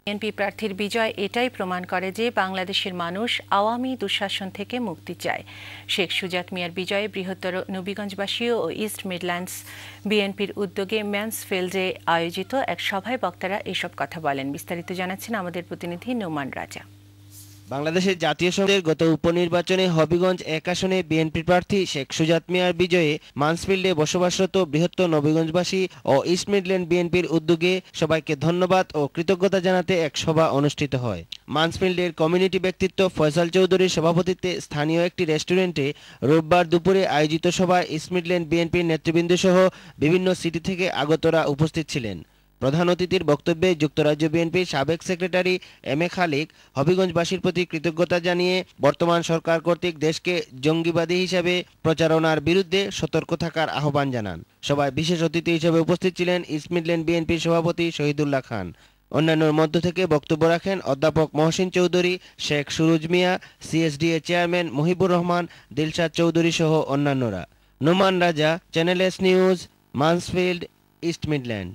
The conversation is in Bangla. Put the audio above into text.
বিএনপি প্রার্থীর বিজয় এটাই প্রমাণ করে যে বাংলাদেশের মানুষ আওয়ামী দুঃশাসন থেকে মুক্তি চায়। শেখ সুজাত মিয়ার বিজয়ে বৃহত্তর নবীগঞ্জবাসী ও ইস্ট মিডল্যান্ডস বিএনপির উদ্যোগে ম্যান্সফিল্ডে আয়োজিত এক সভায় বক্তারা এসব কথা বলেন। বিস্তারিত জানাচ্ছেন আমাদের প্রতিনিধি নোমান রাজা। বাংলাদেশের জাতীয় সংসদের গত উপনির্বাচনে হবিগঞ্জ ১ আসনে বিএনপি প্রার্থী শেখ সুজাত মিয়ার বিজয়ে মান্সফিল্ডে বসবাসরত বৃহত্তর নবীগঞ্জবাসী ও ইস্ট মিডল্যান্ড বিএনপির উদ্যোগে সবাইকে ধন্যবাদ ও কৃতজ্ঞতা জানাতে এক সভা অনুষ্ঠিত হয়। মান্সফিল্ডের কমিউনিটি ব্যক্তিত্ব ফয়সাল চৌধুরীর সভাপতিত্বে স্থানীয় একটি রেস্টুরেন্টে রোববার দুপুরে আয়োজিত সভায় ইস্ট মিডল্যান্ড বিএনপির নেতৃবৃন্দ সহ বিভিন্ন সিটি থেকে আগতরা উপস্থিত ছিলেন। প্রধান অতিথির বক্তব্যে যুক্তরাজ্য বিএনপির সাবেক সেক্রেটারি এম এ খালিক হবিগঞ্জবাসীর প্রতি কৃতজ্ঞতা জানিয়ে বর্তমান সরকার কর্তৃক দেশকে জঙ্গিবাদী হিসাবে প্রচারণার বিরুদ্ধে সতর্ক থাকার আহ্বান জানান। সভায় বিশেষ অতিথি হিসেবে উপস্থিত ছিলেন ইস্ট মিডল্যান্ড বিএনপির সভাপতি শহীদুল্লাহ খান। অন্যান্যের মধ্য থেকে বক্তব্য রাখেন অধ্যাপক মহসিন চৌধুরী, শেখ সুরুজ মিয়া, সিএসডিএ চেয়ারম্যান মুহিবুর রহমান, দিলশাদ চৌধুরী সহ অন্যান্যরা। Noman Raja, channel S news, Mansfield, East Midland.